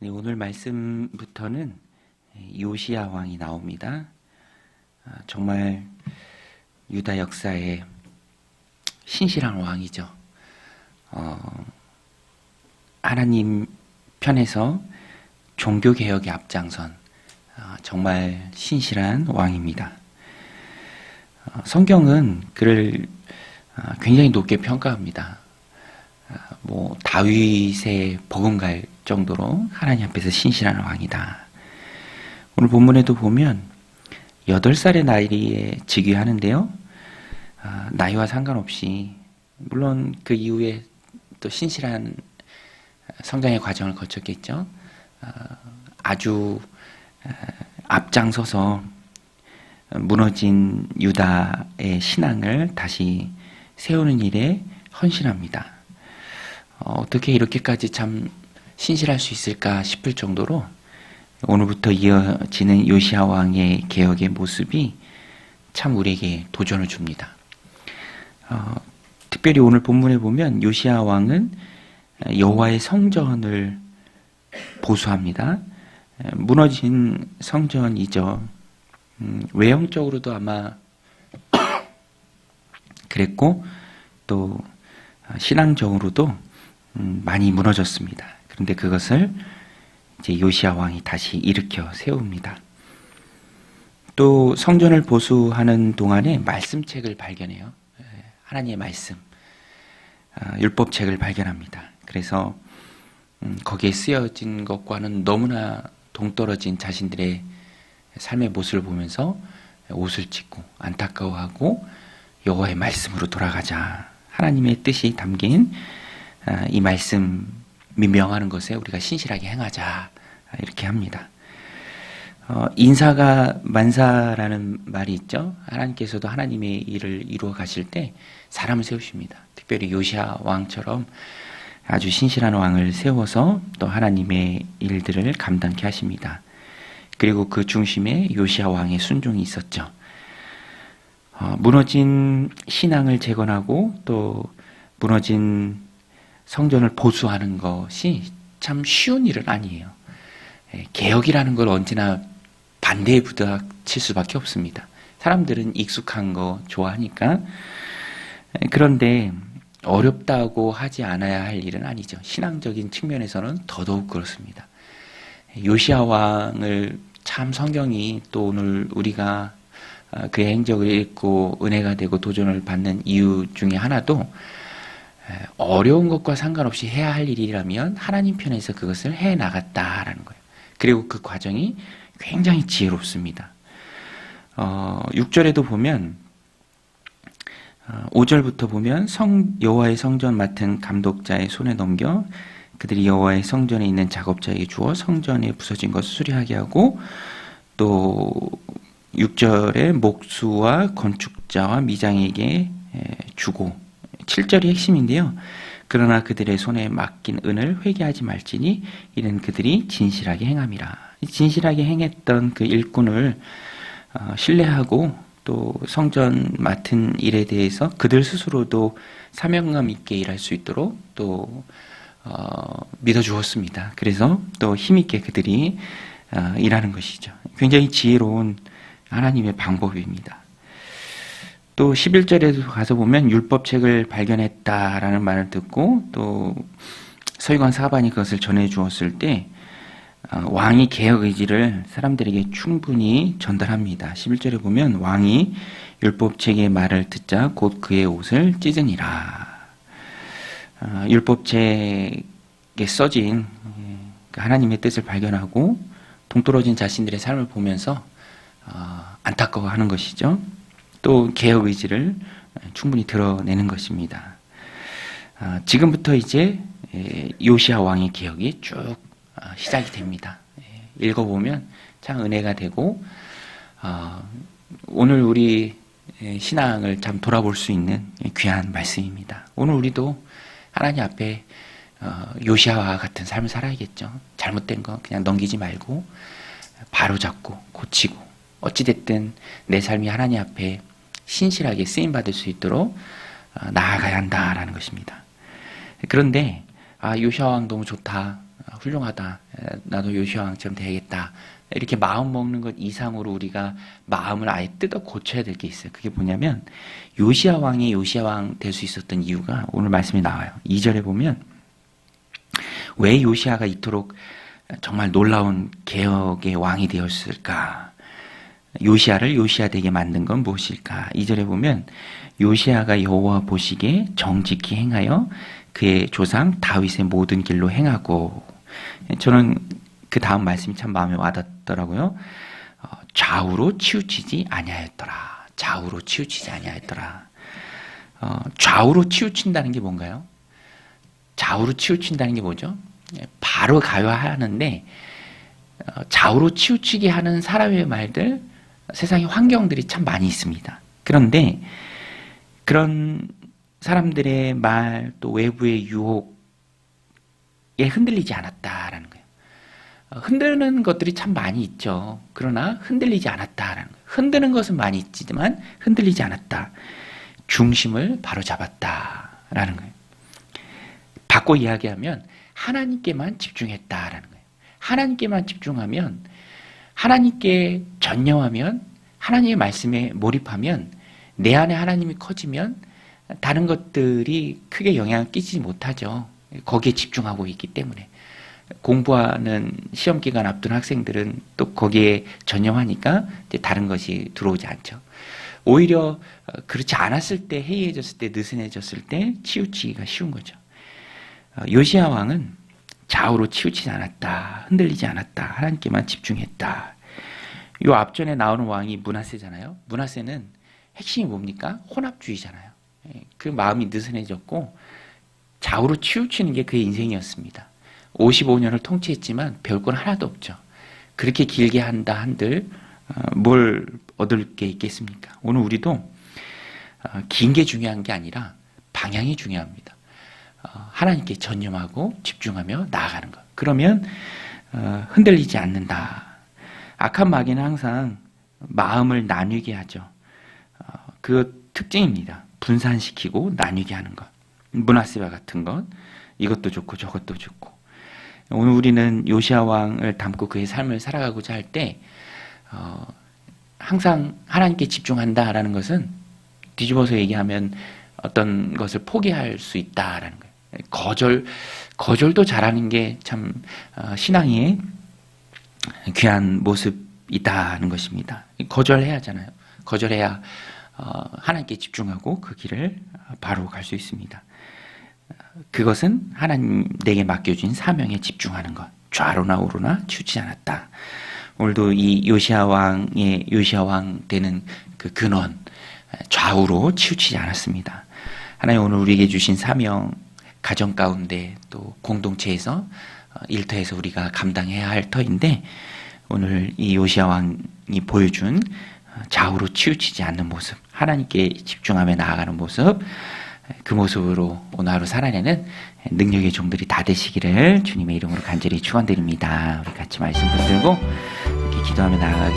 네, 오늘 말씀부터는 요시야 왕이 나옵니다. 정말 유다 역사의 신실한 왕이죠. 하나님 편에서 종교개혁에 앞장선 정말 신실한 왕입니다. 성경은 그를 굉장히 높게 평가합니다. 다윗의 버금갈 정도로 하나님 앞에서 신실한 왕이다. 오늘 본문에도 보면 8살의 나이에 즉위하는데요. 나이와 상관없이 물론 그 이후에 또 신실한 성장의 과정을 거쳤겠죠. 아주 앞장서서 무너진 유다의 신앙을 다시 세우는 일에 헌신합니다. 어떻게 이렇게까지 참 신실할 수 있을까 싶을 정도로 오늘부터 이어지는 요시야 왕의 개혁의 모습이 참 우리에게 도전을 줍니다. 특별히 오늘 본문에 보면 요시야 왕은 여호와의 성전을 보수합니다. 무너진 성전이죠. 외형적으로도 아마 그랬고 또 신앙적으로도 많이 무너졌습니다. 그런데 그것을 이제 요시야 왕이 다시 일으켜 세웁니다. 또 성전을 보수하는 동안에 말씀책을 발견해요. 하나님의 말씀, 율법책을 발견합니다. 그래서 거기에 쓰여진 것과는 너무나 동떨어진 자신들의 삶의 모습을 보면서 옷을 찢고 안타까워하고 여호와의 말씀으로 돌아가자. 하나님의 뜻이 담긴 이 말씀이 명하는 것에 우리가 신실하게 행하자. 이렇게 합니다. 인사가 만사라는 말이 있죠. 하나님께서도 하나님의 일을 이루어 가실 때 사람을 세우십니다. 특별히 요시야 왕처럼 아주 신실한 왕을 세워서 또 하나님의 일들을 감당케 하십니다. 그리고 그 중심에 요시야 왕의 순종이 있었죠. 무너진 신앙을 재건하고 또 무너진 성전을 보수하는 것이 참 쉬운 일은 아니에요. 개혁이라는 걸 언제나 반대에 부닥칠 수밖에 없습니다. 사람들은 익숙한 거 좋아하니까. 그런데 어렵다고 하지 않아야 할 일은 아니죠. 신앙적인 측면에서는 더더욱 그렇습니다. 요시야 왕을 참 성경이 또 오늘 우리가 그의 행적을 읽고 은혜가 되고 도전을 받는 이유 중에 하나도 어려운 것과 상관없이 해야 할 일이라면 하나님 편에서 그것을 해 나갔다라는 거예요. 그리고 그 과정이 굉장히 지혜롭습니다. 6절에도 보면 5절부터 보면 여호와의 성전 맡은 감독자의 손에 넘겨 그들이 여호와의 성전에 있는 작업자에게 주어 성전에 부서진 것을 수리하게 하고 또 6절에 목수와 건축자와 미장에게 주고 7절이 핵심인데요. 그러나 그들의 손에 맡긴 은을 회개하지 말지니 이는 그들이 진실하게 행함이라. 진실하게 행했던 그 일꾼을 신뢰하고 또 성전 맡은 일에 대해서 그들 스스로도 사명감 있게 일할 수 있도록 또 믿어주었습니다. 그래서 또 힘있게 그들이 일하는 것이죠. 굉장히 지혜로운 하나님의 방법입니다. 또 11절에도 가서 보면 율법책을 발견했다라는 말을 듣고 또 서기관 사반이 그것을 전해 주었을 때 왕이 개혁 의지를 사람들에게 충분히 전달합니다. 11절에 보면 왕이 율법책의 말을 듣자 곧 그의 옷을 찢으니라. 율법책에 써진 하나님의 뜻을 발견하고 동떨어진 자신들의 삶을 보면서 안타까워하는 것이죠. 또 개혁 의지를 충분히 드러내는 것입니다. 지금부터 이제 요시야 왕의 개혁이 쭉 시작이 됩니다. 읽어보면 참 은혜가 되고 오늘 우리 신앙을 참 돌아볼 수 있는 귀한 말씀입니다. 오늘 우리도 하나님 앞에 요시야와 같은 삶을 살아야겠죠. 잘못된 거 그냥 넘기지 말고 바로잡고 고치고 어찌됐든 내 삶이 하나님 앞에 신실하게 쓰임받을 수 있도록 나아가야 한다라는 것입니다. 그런데 요시야 왕 너무 좋다. 훌륭하다. 나도 요시야 왕처럼 돼야겠다. 이렇게 마음 먹는 것 이상으로 우리가 마음을 아예 뜯어 고쳐야 될 게 있어요. 그게 뭐냐면 요시야 왕이 요시야 왕 될 수 있었던 이유가 오늘 말씀에 나와요. 2절에 보면 왜 요시야가 이토록 정말 놀라운 개혁의 왕이 되었을까? 요시야를 요시야 되게 만든 건 무엇일까? 2절에 보면 요시야가 여호와 보시기에 정직히 행하여 그의 조상 다윗의 모든 길로 행하고, 저는 그 다음 말씀이 참 마음에 와닿더라고요. 좌우로 치우치지 아니하였더라. 좌우로 치우치지 아니하였더라. 좌우로 치우친다는 게 뭔가요? 좌우로 치우친다는 게 뭐죠? 바로 가야 하는데 좌우로 치우치게 하는 사람의 말들, 세상의 환경들이 참 많이 있습니다. 그런데 그런 사람들의 말, 또 외부의 유혹에 흔들리지 않았다라는 거예요. 흔드는 것들이 참 많이 있죠. 그러나 흔들리지 않았다라는 거예요. 흔드는 것은 많이 있지만 흔들리지 않았다. 중심을 바로잡았다라는 거예요. 바꿔 이야기하면 하나님께만 집중했다라는 거예요. 하나님께만 집중하면, 하나님께 전념하면, 하나님의 말씀에 몰입하면, 내 안에 하나님이 커지면 다른 것들이 크게 영향을 끼치지 못하죠. 거기에 집중하고 있기 때문에. 공부하는 시험 기간 앞둔 학생들은 또 거기에 전념하니까 이제 다른 것이 들어오지 않죠. 오히려 그렇지 않았을 때, 해이해졌을 때, 느슨해졌을 때 치우치기가 쉬운 거죠. 요시야 왕은 좌우로 치우치지 않았다. 흔들리지 않았다. 하나님께만 집중했다. 요 앞전에 나오는 왕이 므낫세잖아요. 므낫세는 핵심이 뭡니까? 혼합주의잖아요. 그 마음이 느슨해졌고 좌우로 치우치는 게 그의 인생이었습니다. 55년을 통치했지만 별건 하나도 없죠. 그렇게 길게 한다 한들 뭘 얻을 게 있겠습니까? 오늘 우리도 긴 게 중요한 게 아니라 방향이 중요합니다. 하나님께 전념하고 집중하며 나아가는 것. 그러면 흔들리지 않는다. 악한 마귀는 항상 마음을 나뉘게 하죠. 그 특징입니다. 분산시키고 나뉘게 하는 것. 므낫세와 같은 것. 이것도 좋고 저것도 좋고. 오늘 우리는 요시야 왕을 닮고 그의 삶을 살아가고자 할 때 항상 하나님께 집중한다라는 것은 뒤집어서 얘기하면 어떤 것을 포기할 수 있다라는 거예요. 거절도 잘하는 게 참 신앙의 귀한 모습이다는 것입니다. 거절해야 하잖아요. 거절해야 하나님께 집중하고 그 길을 바로 갈 수 있습니다. 그것은 하나님 내게 맡겨준 사명에 집중하는 것. 좌로나 우로나 치우치지 않았다. 오늘도 이 요시야 왕 되는 그 근원, 좌우로 치우치지 않았습니다. 하나님 오늘 우리에게 주신 사명, 가정 가운데 또 공동체에서 일터에서 우리가 감당해야 할 터인데, 오늘 이 요시야 왕이 보여준 좌우로 치우치지 않는 모습, 하나님께 집중하며 나아가는 모습, 그 모습으로 오늘 하루 살아내는 능력의 종들이 다 되시기를 주님의 이름으로 간절히 축원드립니다. 우리 같이 말씀 붙들고 이렇게 기도하며 나아가겠습니다.